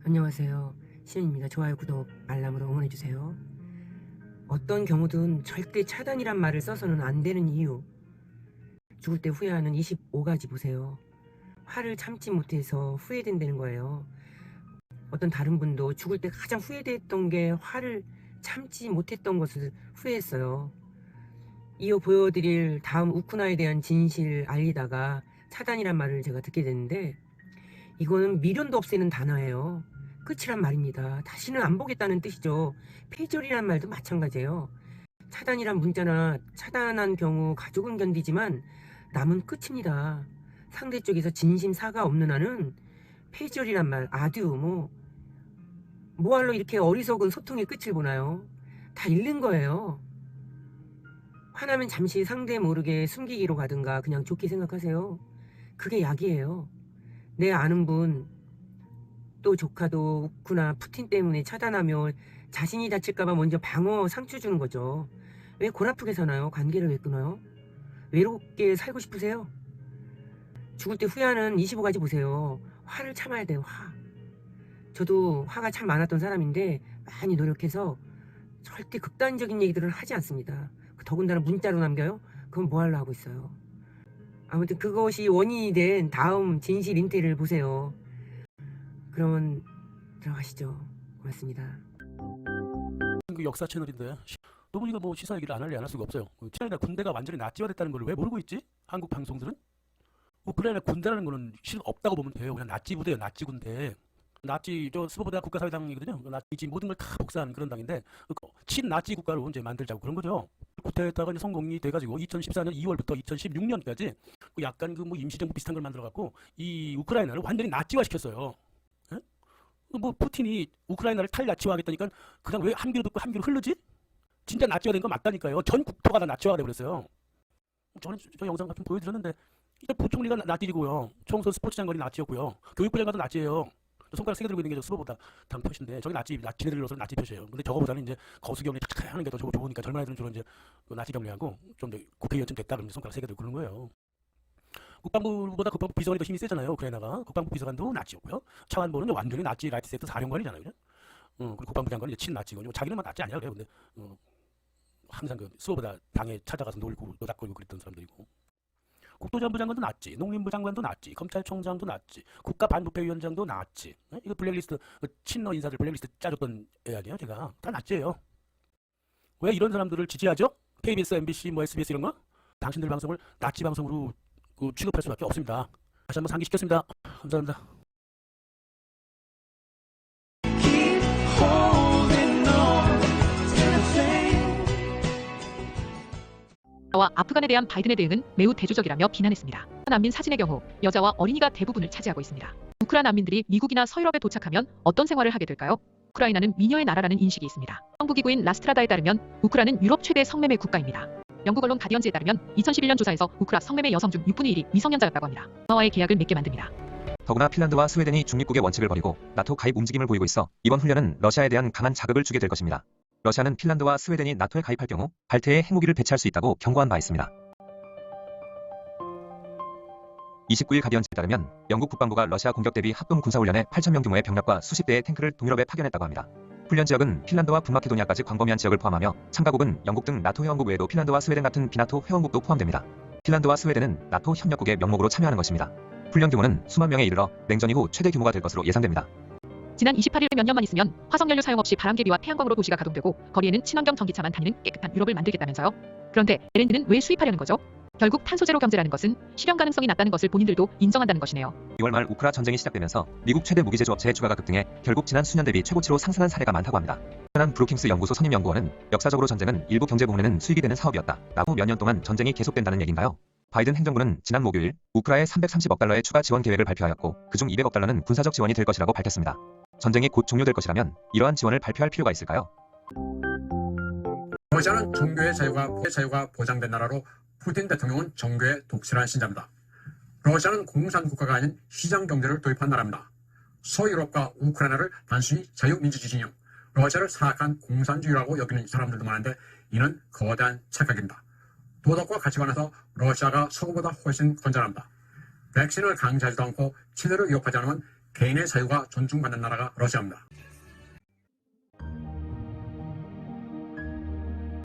안녕하세요. 시은입니다. 좋아요, 구독, 알람으로 응원해주세요. 어떤 경우든 절대 차단이란 말을 써서는 안 되는 이유. 죽을 때 후회하는 25가지 보세요. 화를 참지 못해서 후회된다는 거예요. 어떤 다른 분도 죽을 때 가장 후회됐던 게 화를 참지 못했던 것을 후회했어요. 이어 보여드릴 다음 우크라이나에 대한 진실 알리다가 차단이란 말을 제가 듣게 됐는데, 이거는 미련도 없애는 단어예요. 끝이란 말입니다. 다시는 안 보겠다는 뜻이죠. 폐절이란 말도 마찬가지예요. 차단이란 문자나 차단한 경우 가족은 견디지만 남은 끝입니다. 상대 쪽에서 진심 사과 없는 한은 폐절이란 말, 아듀, 뭐할로 이렇게 어리석은 소통의 끝을 보나요? 다 잃는 거예요. 화나면 잠시 상대 모르게 숨기기로 가든가 그냥 좋게 생각하세요. 그게 약이에요. 내 아는 분, 또 조카도 우크나 푸틴 때문에 차단하면 자신이 다칠까봐 먼저 방어 상처 주는 거죠. 왜 골 아프게 사나요? 관계를 왜 끊어요? 외롭게 살고 싶으세요? 죽을 때 후회하는 25가지 보세요. 화를 참아야 돼요. 화. 저도 화가 참 많았던 사람인데 많이 노력해서 절대 극단적인 얘기들을 하지 않습니다. 더군다나 문자로 남겨요? 그건 뭐 하려고 하고 있어요. 아무튼 그것이 원인이 된 다음 진실 인태를 보세요. 그러면 들어가시죠. 고맙습니다. 그 역사 채널인데 너무 이거 뭐 시사 얘기를 안 할래 안 할 수가 없어요. 우크라이나 군대가 완전히 나치화됐다는 걸 왜 모르고 있지? 한국 방송들은? 우크라이나 군대라는 거는 실은 없다고 보면 돼요. 그냥 나치 부대예요. 나치 군대. 나치 저 스보보다 국가사회당이거든요. 나치 모든 걸 다 복사한 그런 당인데 친나치 국가로 이제 만들자고 그런 거죠. 구태타가 이제 성공이 돼가지고 2014년 2월부터 2016년까지 약간 그 뭐 임시정부 비슷한 걸 만들어갖고 이 우크라이나를 완전히 나치화 시켰어요. 예? 뭐 푸틴이 우크라이나를 탈나치화하겠다니까 그냥 왜 한 귀로 듣고 한 귀로 흐르지? 진짜 나치화 된 거 맞다니까요. 전 국토가 다 나치화가 돼버렸어요. 저는 저 영상 같은 보여드렸는데 일단 부총리가 나치이고요. 총선 스포츠 장관이 나치였고요. 교육부 장관도 나치예요. 손가락 세게 들고 있는 게 저 스포보다 다른 표시인데 저기 나치 지네들로서는 나치 표시예요. 근데 저거보다는 이제 거수경례 착착 하는 게 더 좋으니까 젊은 아이들은 주로 이제 그 나치 경례하고 좀 더 국회의원쯤 됐다 그러면 손가락 세게 들고 그러는 거예요. 국방부보다 국방부 비서관이 더 힘이 세잖아요. 우크라이나가 국방부 비서관도 나치였고요. 차관보는 완전히 나치 라이트 세트 사령관이잖아요. 그죠? 그리고 국방부 장관은 이제 친나치고 자기는 막 나치 아니야 그래요. 근데 항상 그 수호보다 당에 찾아가서 놀고 노닥거리고 그랬던 사람들이고 국토장부 장관도 낫지, 농림부 장관도 낫지, 검찰총장도 낫지, 국가반부패위원장도 낫지. 이거 블랙리스트 친러 인사들 블랙리스트 짜줬던 애 아니에요? 제가 다 낫지예요. 왜 이런 사람들을 지지하죠? KBS, MBC, 뭐 SBS 이런 거? 당신들 방송을 낫지 방송으로 취급할 수밖에 없습니다. 다시 한번 상기시켰습니다. 감사합니다. 와 아프간에 대한 바이든의 대응은 매우 대조적이라며 비난했습니다. 난민 사진의 경우 여자와 어린이가 대부분을 차지하고 있습니다. 우크라이나 난민들이 미국이나 서유럽에 도착하면 어떤 생활을 하게 될까요? 우크라이나는 미녀의 나라라는 인식이 있습니다. 정부기구인 라스트라다에 따르면 우크라는 유럽 최대 성매매 국가입니다. 영국 언론 가디언즈에 따르면 2011년 조사에서 우크라 성매매 여성 중 6분의 1이 미성년자였다고 합니다. 와의 계약을 맺게 만듭니다. 더구나 핀란드와 스웨덴이 중립국의 원칙을 버리고 나토 가입 움직임을 보이고 있어 이번 훈련은 러시아에 대한 강한 자극을 주게 될 것입니다. 러시아는 핀란드와 스웨덴이 나토에 가입할 경우 발트에 핵무기를 배치할 수 있다고 경고한 바 있습니다. 29일 가디언즈에 따르면 영국 국방부가 러시아 공격 대비 합동 군사훈련에 8,000명 규모의 병력과 수십 대의 탱크를 동유럽에 파견했다고 합니다. 훈련 지역은 핀란드와 북마케도니아까지 광범위한 지역을 포함하며 참가국은 영국 등 나토 회원국 외에도 핀란드와 스웨덴 같은 비나토 회원국도 포함됩니다. 핀란드와 스웨덴은 나토 협력국의 명목으로 참여하는 것입니다. 훈련 규모는 수만 명에 이르러 냉전 이후 최대 규모가 될 것으로 예상됩니다. 지난 28일 몇 년만 있으면 화석연료 사용 없이 바람개비와 태양광으로 도시가 가동되고 거리에는 친환경 전기차만 다니는 깨끗한 유럽을 만들겠다면서요. 그런데 LNG는 왜 수입하려는 거죠? 결국 탄소제로 경제라는 것은 실현 가능성이 낮다는 것을 본인들도 인정한다는 것이네요. 2월 말 우크라 전쟁이 시작되면서 미국 최대 무기 제조업체의 주가가 급등해 결국 지난 수년 대비 최고치로 상승한 사례가 많다고 합니다. 흔한 브루킹스 연구소 선임 연구원은 역사적으로 전쟁은 일부 경제 부문에는 수익이 되는 사업이었다 라고 몇 년 동안 전쟁이 계속된다는 얘긴가요? 바이든 행정부는 지난 목요일 우크라에 330억 달러의 추가 지원 계획을 발표하였고 그중 200억 달러는 군사적 지원이 될 것이라고 밝혔습니다. 전쟁이 곧 종료될 것이라면 이러한 지원을 발표할 필요가 있을까요? 러시아는 종교의 자유가 보장된 나라로 푸틴 대통령은 종교의 독실한 신자입니다. 러시아는 공산 국가가 아닌 시장 경제를 도입한 나라입니다. 서유럽과 우크라이나를 단순히 자유민주주의 진영, 러시아를 사악한 공산주의라고 여기는 사람들도 많은데 이는 거대한 착각입니다. 도덕과 가치관에서 러시아가 서구보다 훨씬 건전합니다. 백신을 강제하지도 않고 친일을 위협하지 않으면 개인의 자유가 존중받는 나라가 러시아입니다.